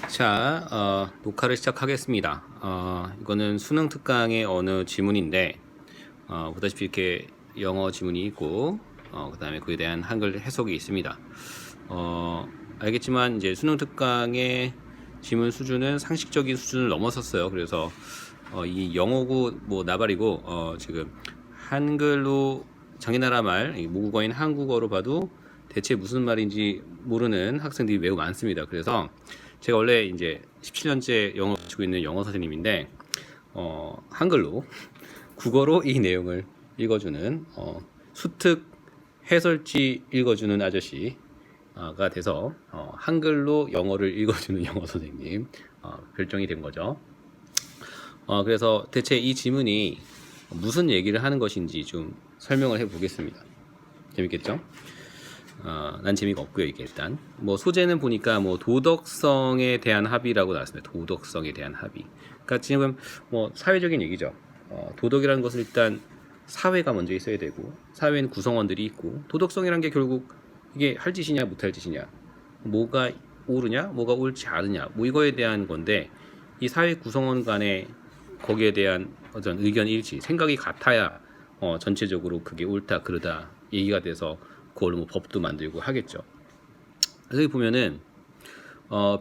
자, 녹화를 시작하겠습니다. 이거는 수능 특강의 어느 지문인데, 보다시피 이렇게 영어 지문이 있고, 그 다음에 그에 대한 한글 해석이 있습니다. 알겠지만, 이제 수능 특강의 지문 수준은 상식적인 수준을 넘어섰어요. 그래서, 이 영어고, 나발이고, 지금 한글로 장인나라 말, 모국어인 한국어로 봐도 대체 무슨 말인지 모르는 학생들이 매우 많습니다. 그래서, 제가 원래 이제 17년째 영어를 가르치고 있는 영어 선생님인데, 한글로, 국어로 이 내용을 읽어주는, 수특 해설지 읽어주는 아저씨가 돼서, 한글로 영어를 읽어주는 영어 선생님, 별정이 된 거죠. 그래서 대체 이 지문이 무슨 얘기를 하는 것인지 좀 설명을 해 보겠습니다. 재밌겠죠? 난 재미가 없고요. 이게 일단 소재는 보니까 도덕성에 대한 합의라고 나왔습니다. 도덕성에 대한 합의. 그러니까 지금 사회적인 얘기죠. 도덕이라는 것은 일단 사회가 먼저 있어야 되고, 사회에는 구성원들이 있고, 도덕성이라는 게 결국 이게 할 짓이냐 못할 짓이냐, 뭐가 옳으냐 뭐가 옳지 않으냐, 이거에 대한 건데, 이 사회 구성원 간에 거기에 대한 어떤 의견 일치, 생각이 같아야 전체적으로 그게 옳다 그르다 얘기가 돼서 그걸로 법도 만들고 하겠죠. 그래서 여기 보면은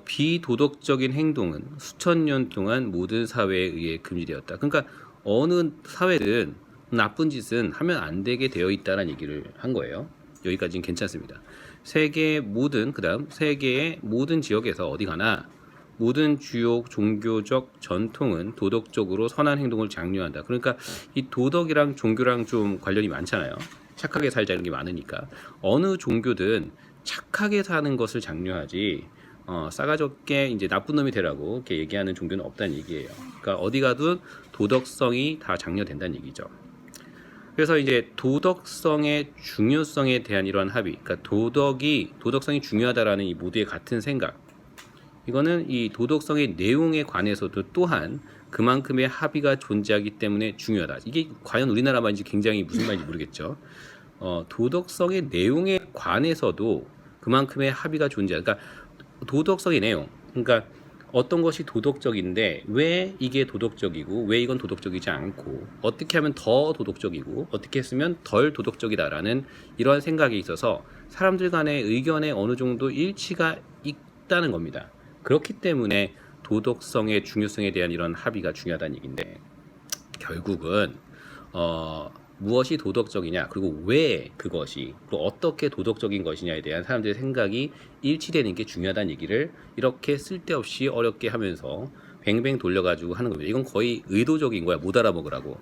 비도덕적인 행동은 수천 년 동안 모든 사회에 의해 금지되었다. 그러니까 어느 사회든 나쁜 짓은 하면 안 되게 되어 있다는 얘기를 한 거예요. 여기까지는 괜찮습니다. 세계의 모든 지역에서 어디 가나 모든 주요 종교적 전통은 도덕적으로 선한 행동을 장려한다. 그러니까 이 도덕이랑 종교랑 좀 관련이 많잖아요. 착하게 살자 이런 게 많으니까 어느 종교든 착하게 사는 것을 장려하지, 싸가지 없게 이제 나쁜 놈이 되라고 이렇게 얘기하는 종교는 없다는 얘기예요. 그러니까 어디 가든 도덕성이 다 장려된다는 얘기죠. 그래서 이제 도덕성의 중요성에 대한 이러한 합의, 그러니까 도덕성이 중요하다라는 이 모두의 같은 생각, 이거는 이 도덕성의 내용에 관해서도 또한 그만큼의 합의가 존재하기 때문에 중요하다. 이게 과연 우리나라 말인지 굉장히 무슨 말인지 모르겠죠. 도덕성의 내용에 관해서도 그만큼의 합의가 존재한다. 그러니까 도덕성의 내용, 그러니까 어떤 것이 도덕적인데 왜 이게 도덕적이고 왜 이건 도덕적이지 않고, 어떻게 하면 더 도덕적이고 어떻게 했으면 덜 도덕적이다라는 이러한 생각이 있어서 사람들 간의 의견에 어느 정도 일치가 있다는 겁니다. 그렇기 때문에 도덕성의 중요성에 대한 이런 합의가 중요하다는 얘기인데, 결국은 무엇이 도덕적이냐, 그리고 왜 그것이, 또 어떻게 도덕적인 것이냐에 대한 사람들의 생각이 일치되는 게 중요하다는 얘기를 이렇게 쓸데없이 어렵게 하면서 뱅뱅 돌려가지고 하는 겁니다. 이건 거의 의도적인 거야. 못 알아먹으라고.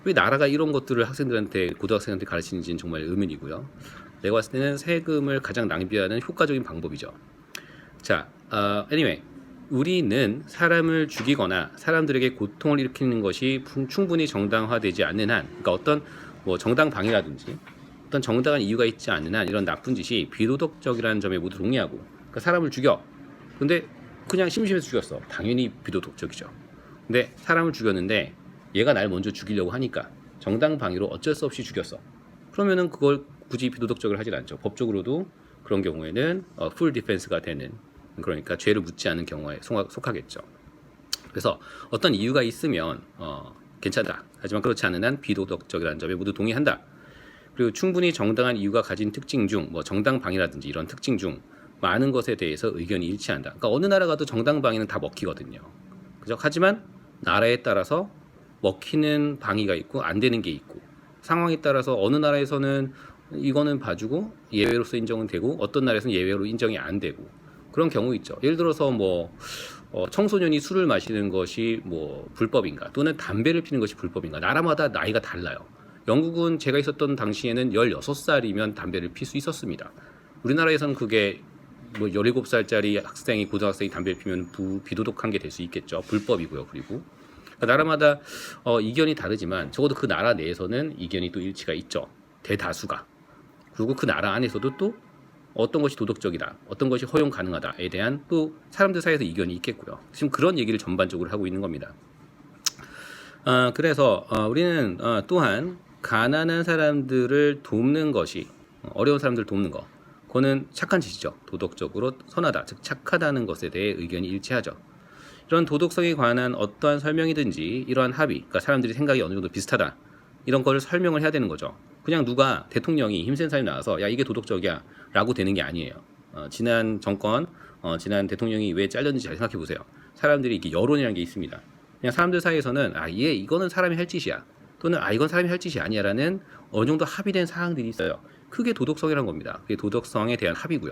왜 나라가 이런 것들을 학생들한테, 고등학생한테 가르치는지는 정말 의문이고요. 내가 봤을 때는 세금을 가장 낭비하는 효과적인 방법이죠. 자, anyway, 우리는 사람을 죽이거나 사람들에게 고통을 일으키는 것이 충분히 정당화되지 않는 한, 그러니까 어떤 정당방위라든지 어떤 정당한 이유가 있지 않는 한 이런 나쁜 짓이 비도덕적이라는 점에 모두 동의하고, 그러니까 사람을 죽여. 근데 그냥 심심해서 죽였어. 당연히 비도덕적이죠. 근데 사람을 죽였는데 얘가 날 먼저 죽이려고 하니까 정당방위로 어쩔 수 없이 죽였어. 그러면은 그걸 굳이 비도덕적으로 하진 않죠. 법적으로도 그런 경우에는 풀 디펜스가 되는, 그러니까 죄를 묻지 않은 경우에 속하겠죠. 그래서 어떤 이유가 있으면 괜찮다. 하지만 그렇지 않은 한 비도덕적이라는 점에 모두 동의한다. 그리고 충분히 정당한 이유가 가진 특징 중, 정당방위라든지 이런 특징 중 많은 것에 대해서 의견이 일치한다. 그러니까 어느 나라 가도 정당방위는 다 먹히거든요. 그죠? 하지만 나라에 따라서 먹히는 방위가 있고 안 되는 게 있고, 상황에 따라서 어느 나라에서는 이거는 봐주고 예외로서 인정은 되고, 어떤 나라에서는 예외로 인정이 안 되고, 그런 경우 있죠. 예를 들어서 청소년이 술을 마시는 것이 불법인가, 또는 담배를 피는 것이 불법인가, 나라마다 나이가 달라요. 영국은 제가 있었던 당시에는 16살이면 담배를 필 수 있었습니다. 우리나라에서는 그게 17살짜리 학생이, 고등학생이 담배를 피면 비도덕한 게 될 수 있겠죠. 불법이고요. 그리고 나라마다 이견이 다르지만 적어도 그 나라 내에서는 이견이 또 일치가 있죠. 대다수가. 그리고 그 나라 안에서도 또 어떤 것이 도덕적이다, 어떤 것이 허용 가능하다에 대한 또 사람들 사이에서 이견이 있겠고요. 지금 그런 얘기를 전반적으로 하고 있는 겁니다. 그래서 우리는 또한 가난한 사람들을 돕는 것이, 어려운 사람들을 돕는 거, 그거는 착한 짓이죠. 도덕적으로 선하다, 즉 착하다는 것에 대해 의견이 일치하죠. 이런 도덕성에 관한 어떠한 설명이든지 이러한 합의, 그러니까 사람들이 생각이 어느 정도 비슷하다, 이런 걸 설명을 해야 되는 거죠. 그냥 누가 대통령이 힘센 사람이 나와서 야 이게 도덕적이야 라고 되는 게 아니에요. 지난 정권, 지난 대통령이 왜 잘렸는지 잘 생각해 보세요. 사람들이 이렇게 여론이라는 게 있습니다. 그냥 사람들 사이에서는 이거는 사람이 할 짓이야, 또는 이건 사람이 할 짓이 아니야라는 어느 정도 합의된 사항들이 있어요. 그게 도덕성이라는 겁니다. 그게 도덕성에 대한 합의고요.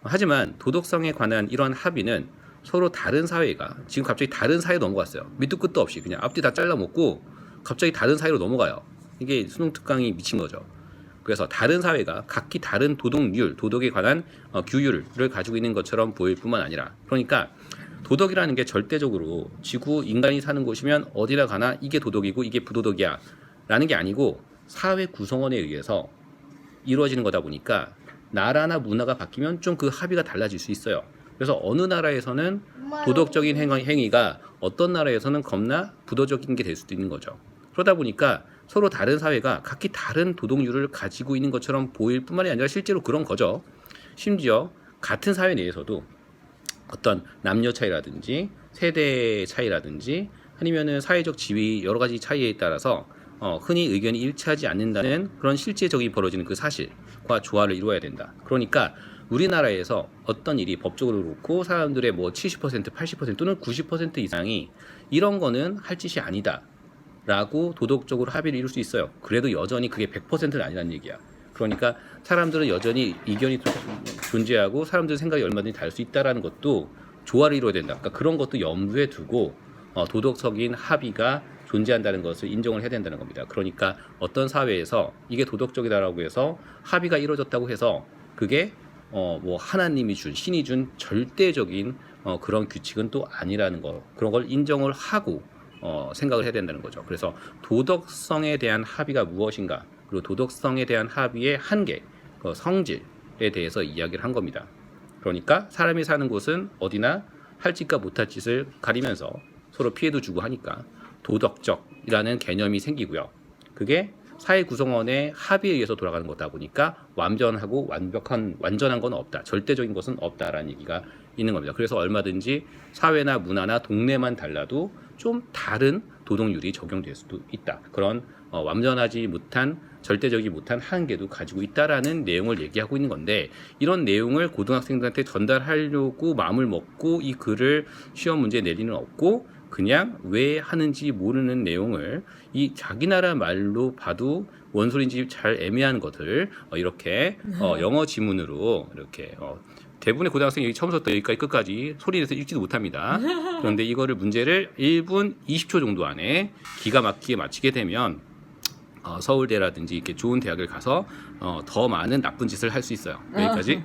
하지만 도덕성에 관한 이런 합의는 서로 다른 사회가 지금 갑자기 다른 사회에 넘어갔어요. 밑도 끝도 없이 그냥 앞뒤 다 잘라먹고 갑자기 다른 사회로 넘어가요. 이게 수능 특강이 미친 거죠. 그래서 다른 사회가 각기 다른 도덕률, 도덕에 관한 규율을 가지고 있는 것처럼 보일 뿐만 아니라, 그러니까 도덕이라는 게 절대적으로 지구 인간이 사는 곳이면 어디나 가나 이게 도덕이고 이게 부도덕이야 라는 게 아니고 사회 구성원에 의해서 이루어지는 거다 보니까 나라나 문화가 바뀌면 좀 그 합의가 달라질 수 있어요. 그래서 어느 나라에서는 도덕적인 행위가 어떤 나라에서는 겁나 부도덕인 게 될 수도 있는 거죠. 그러다 보니까 서로 다른 사회가 각기 다른 도덕률을 가지고 있는 것처럼 보일 뿐만이 아니라 실제로 그런 거죠. 심지어 같은 사회 내에서도 어떤 남녀 차이라든지 세대 차이라든지 아니면은 사회적 지위 여러 가지 차이에 따라서 흔히 의견이 일치하지 않는다는 그런 실제적인 벌어지는 그 사실과 조화를 이루어야 된다. 그러니까 우리나라에서 어떤 일이 법적으로 그렇고 사람들의 뭐 70%, 80% 또는 90% 이상이 이런 거는 할 짓이 아니다 라고 도덕적으로 합의를 이룰 수 있어요. 그래도 여전히 그게 100%는 아니라는 얘기야. 그러니까 사람들은 여전히 이견이 존재하고 사람들 생각이 얼마든지 다를 수 있다는 것도 조화를 이루어야 된다. 그러니까 그런 것도 염두에 두고 도덕적인 합의가 존재한다는 것을 인정을 해야 된다는 겁니다. 그러니까 어떤 사회에서 이게 도덕적이다라고 해서 합의가 이루어졌다고 해서 그게 뭐 하나님이 준, 신이 준 절대적인 그런 규칙은 또 아니라는 거, 그런 걸 인정을 하고 생각을 해야 된다는 거죠. 그래서 도덕성에 대한 합의가 무엇인가, 그리고 도덕성에 대한 합의의 한계, 그 성질에 대해서 이야기를 한 겁니다. 그러니까 사람이 사는 곳은 어디나 할 짓과 못할 짓을 가리면서 서로 피해도 주고 하니까 도덕적이라는 개념이 생기고요. 그게 사회 구성원의 합의에 의해서 돌아가는 거다 보니까 완전하고 완전한 건 없다, 절대적인 것은 없다라는 얘기가 있는 겁니다. 그래서 얼마든지 사회나 문화나 동네만 달라도 좀 다른 도덕률이 적용될 수도 있다. 그런 완전하지 못한, 절대적이지 못한 한계도 가지고 있다라는 내용을 얘기하고 있는 건데, 이런 내용을 고등학생들한테 전달하려고 마음을 먹고 이 글을 시험 문제에 낼 리는 없고, 그냥 왜 하는지 모르는 내용을 이 자기 나라 말로 봐도 뭔 소리인지 잘 애매한 것을 이렇게 영어 지문으로 이렇게 대부분의 고등학생이 여기 처음부터 여기까지 끝까지 소리내서 읽지도 못합니다. 그런데 이거를 문제를 1분 20초 정도 안에 기가 막히게 맞히게 되면 서울대라든지 이렇게 좋은 대학을 가서 더 많은 나쁜 짓을 할 수 있어요. 여기까지.